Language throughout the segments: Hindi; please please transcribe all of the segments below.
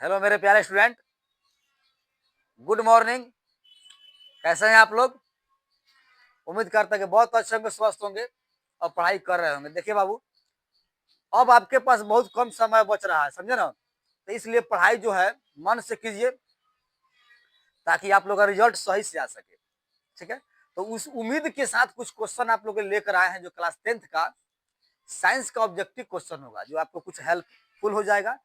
हेलो मेरे प्यारे स्टूडेंट, गुड मॉर्निंग। कैसे हैं आप लोग? उम्मीद करता है कि बहुत अच्छे होंगे, स्वस्थ होंगे और पढ़ाई कर रहे होंगे। देखिए बाबू, अब आपके पास बहुत कम समय बच रहा है, समझे ना? तो इसलिए पढ़ाई जो है मन से कीजिए ताकि आप लोग का रिजल्ट सही से आ सके। ठीक है, तो उस उम्मीद के साथ कुछ क्वेश्चन आप लोग लेकर आए हैं जो क्लास 10th का साइंस का ऑब्जेक्टिव क्वेश्चन होगा, जो आपको कुछ हेल्पफुल हो जाएगा।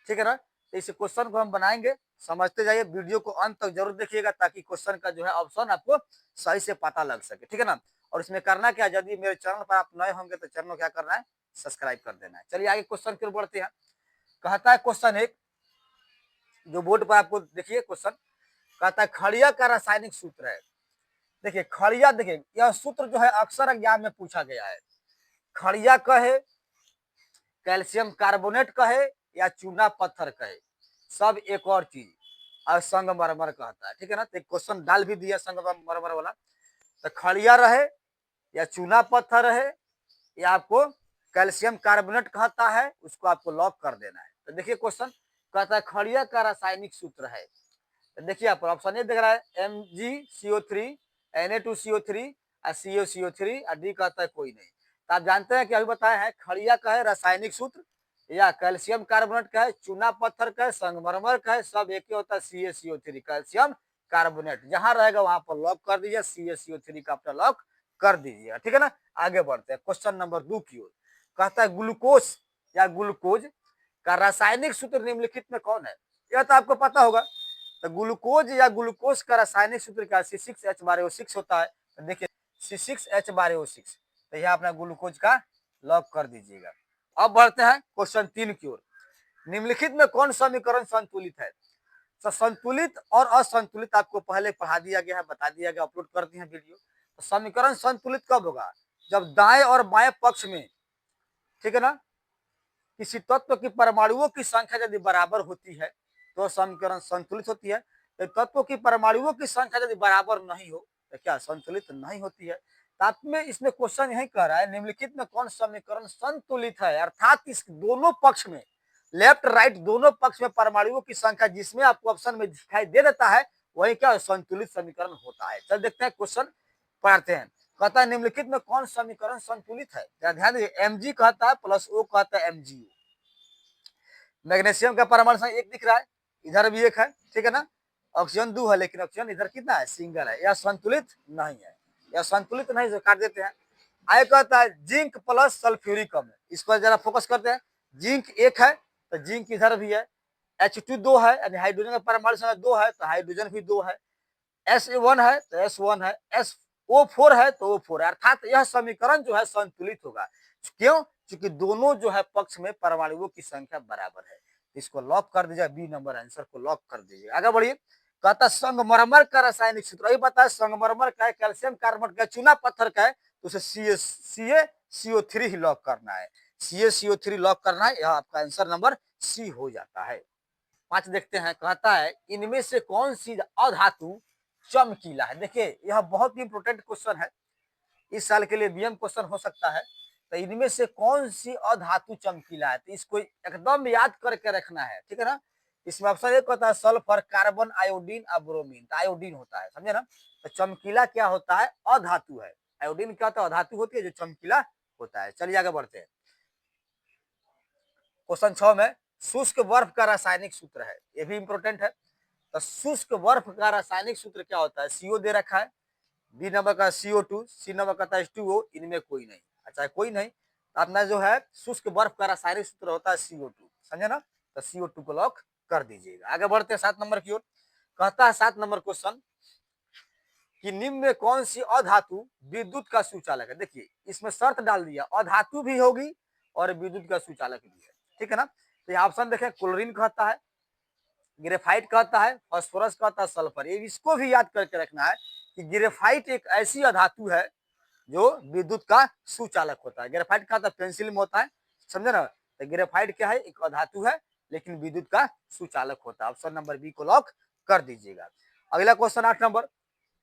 ठीक है ना? तो इस क्वेश्चन को हम बनाएंगे, समझते जाइए। वीडियो को अंत तक जरूर देखिएगा ताकि क्वेश्चन का जो है ऑप्शन आपको सही से पता लग सके। ठीक है ना? और इसमें करना क्या, यदि मेरे चैनल पर आप नए होंगे तो चैनल को क्या करना है, सब्सक्राइब कर देना है। चलिए आगे क्वेश्चन की ओर बढ़ते हैं। कहता है क्वेश्चन एक, जो बोर्ड पर आपको देखिए क्वेश्चन कहता है खड़िया का रासायनिक सूत्र है। देखिए खड़िया, देखिए यह सूत्र जो है अक्सर एग्जाम में पूछा गया है। खड़िया कहे, कैल्शियम कार्बोनेट कहे या चूना पत्थर कहे, सब एक और चीज, और संगमरमर कहता है। ठीक है ना? तो क्वेश्चन डाल भी दिया संगमरमर वाला। तो खड़िया रहे या चूना पत्थर रहे या आपको कैल्शियम कार्बोनेट कहता है, उसको आपको लॉक कर देना है। तो देखिए क्वेश्चन कहता है खड़िया का रासायनिक सूत्र है। तो देखिए आप ऑप्शन ए दिख रहा है MgCO3, Na2CO3 और CaCO3 और डी कहता है कोई नहीं। तो आप जानते हैं कि अभी बताया है खड़िया का है रासायनिक सूत्र, या कैल्शियम कार्बोनेट का है, चूना पत्थर का है, संगमरमर का है, सब एक ही होता है CaCO3 कैल्शियम कार्बोनेट। जहां रहेगा वहां पर लॉक कर दीजिए, CaCO3 का अपना लॉक कर दीजिए। ठीक है ना? आगे बढ़ते हैं क्वेश्चन नंबर 2 की ओर। कहता है ग्लूकोज या ग्लूकोज का रासायनिक सूत्र निम्नलिखित में कौन है? यह तो आपको पता होगा। तो ग्लूकोज या ग्लूकोज का रासायनिक सूत्र क्या C6H12O6 होता है। तो देखिए C6H12O6, तो यह अपना ग्लूकोज का लॉक कर दीजिएगा। अब बढ़ते हैं क्वेश्चन 3 की ओर। निम्नलिखित में कौन समीकरण संतुलित है? तो संतुलित और असंतुलित आपको पहले पढ़ा दिया गया है, बता दिया गया, अपलोड कर दिए हैं वीडियो। तो समीकरण संतुलित कब होगा? जब दाएं और बाएं पक्ष में, ठीक है ना, किसी तत्व की परमाणुओं की संख्या यदि बराबर होती है तो समीकरण संतुलित होती है। तो तत्वों की परमाणुओं की संख्या यदि बराबर नहीं हो तो क्या संतुलित नहीं होती है? ताप में इसमें क्वेश्चन यही कह रहा है निम्नलिखित में कौन समीकरण संतुलित है, अर्थात इस दोनों पक्ष में, लेफ्ट राइट दोनों पक्ष में परमाणुओं की संख्या जिसमें आपको ऑप्शन में दिखाई दे देता है वही क्या संतुलित समीकरण होता है। चल देखते हैं क्वेश्चन पढ़ते हैं। कहता है निम्नलिखित में कौन समीकरण संतुलित है? ध्यान दीजिए, Mg कहता है प्लस O कहता है MgO। मैग्नीशियम का परमाणु संख्या एक दिख रहा है, इधर भी एक है। ठीक है ना? ऑक्सीजन 2 है, लेकिन ऑक्सीजन इधर कितना है, सिंगल है। यह संतुलित नहीं है, यह संतुलित नहीं, जो काट देते हैं। आगे कहता है जिंक प्लस सल्फ्यूरिक अम्ल, इस पर जरा फोकस करते हैं। जिंक एक है तो जिंक इधर भी है। H2 2 है, यानी हाइड्रोजन का परमाणु संख्या 2 है तो हाइड्रोजन भी 2 है। S1 है तो S1 है, SO4 है तो O4 है। अर्थात यह समीकरण जो है संतुलित होगा। क्यों? क्योंकि दोनों जो है पक्ष में परमाणुओं की संख्या बराबर है। इसको लॉक कर दीजिए, बी नंबर आंसर को लॉक कर दीजिए। आगे बढ़िए। कहता संगमरमर का रासायनिक सूत्र, अभी बताया संगमरमर का है, कैल्शियम कार्बोनेट का, चूना पत्थर का है, तो उसे CaCO3 ही लॉक करना है। CaCO3 लॉक करना है, यह आपका आंसर नंबर सी हो जाता है। 5 देखते हैं। कहता है इनमें से कौन सी अधातु चमकीला है? देखिए यह बहुत ही इंपोर्टेंट क्वेश्चन है, इस साल के लिए बीएम क्वेश्चन हो सकता है। तो इनमें से कौन सी अधातु चमकीला है? तो इसको एकदम याद करके रखना है। ठीक है ना? इसमें ऑप्शन एक होता है सल्फर, कार्बन, आयोडीन और ब्रोमीन। तो आयोडीन होता है, समझे ना? तो चमकीला क्या होता है? अधातु है। आयोडीन क्या होता है? अधातु होती है जो चमकीला होता है। चलिए आगे बढ़ते हैं। क्वेश्चन 6 में शुष्क बर्फ का रासायनिक सूत्र है, ये भी इंपोर्टेंट है। तो शुष्क बर्फ का रासायनिक सूत्र क्या होता है? CO दे रखा है, बी नंबर का CO2, सी नंबर का H2O, इनमें कोई नहीं। अच्छा कोई नहीं, तो अपना जो है शुष्क बर्फ का रासायनिक सूत्र होता है CO2, समझे ना? तो CO2 को लॉक कर दीजिएगा। आगे बढ़ते हैं 7 नंबर की ओर। कहता है 7 नंबर क्वेश्चन कि निम्न में कौन सी अधातु विद्युत का सुचालक है? देखिए इसमें शर्त डाल दिया, अधातु भी होगी और विद्युत का सुचालक भी है। ठीक है ना? तो ऑप्शन देखें, क्लोरीन कहता है, ग्रेफाइट कहता है, फास्फोरस कहता है, सल्फर। ये इसको भी याद करके रखना है कि ग्रेफाइट एक ऐसी अधातु है जो विद्युत का सुचालक होता है। ग्रेफाइट का पेंसिल में होता है, समझे ना? तो ग्रेफाइट क्या है? एक अधातु है लेकिन विद्युत का सुचालक होता है। ऑप्शन नंबर बी को लॉक कर दीजिएगा। अगला क्वेश्चन 8 नंबर,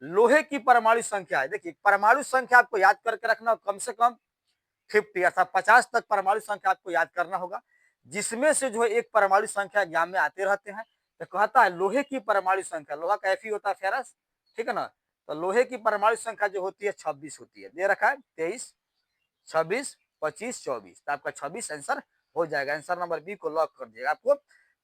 लोहे की परमाणु संख्या है। देखिए परमाणु संख्या आपको याद करके रखना, कम से कम 50 अर्थात 50 तक परमाणु संख्या आपको याद करना होगा। जिसमें से जो है एक परमाणु संख्या एग्जाम में आते रहते हैं। तो कहता है लोहे की परमाणु संख्या, लोहा का Fe होता है फेरस, ठीक है ना। तो लोहे की परमाणु संख्या जो होती है 26 होती है, दे रखा है 23, 26, 25, 24। तो आपका 26 आंसर हो जाएगा। आंसर नंबर बी को लॉक कर दिएगा। आपको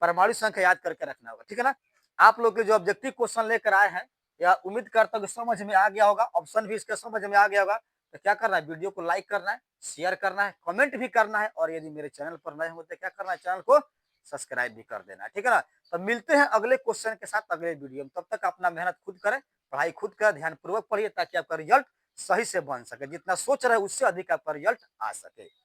परमाणु संख्या याद करके रखना होगा, ठीक है ना। आप लोग के जो ऑब्जेक्टिव क्वेश्चन लेकर आए हैं, या उम्मीद करता हूँ समझ में आ गया होगा, ऑप्शन भी इसका समझ में आ गया होगा। तो क्या करना है, वीडियो को लाइक करना है, शेयर करना है, कमेंट भी करना है, और यदि मेरे चैनल पर नए हो तो क्या करना है, चैनल को सब्सक्राइब भी कर देना है, ठीक है ना। तो मिलते हैं अगले क्वेश्चन के साथ अगले वीडियो में। तब तक अपना मेहनत खुद करें, पढ़ाई खुद करें, ध्यान पूर्वक पढ़िए, ताकि आपका रिजल्ट सही से बन सके। जितना सोच रहे उससे अधिक आपका रिजल्ट आ सके।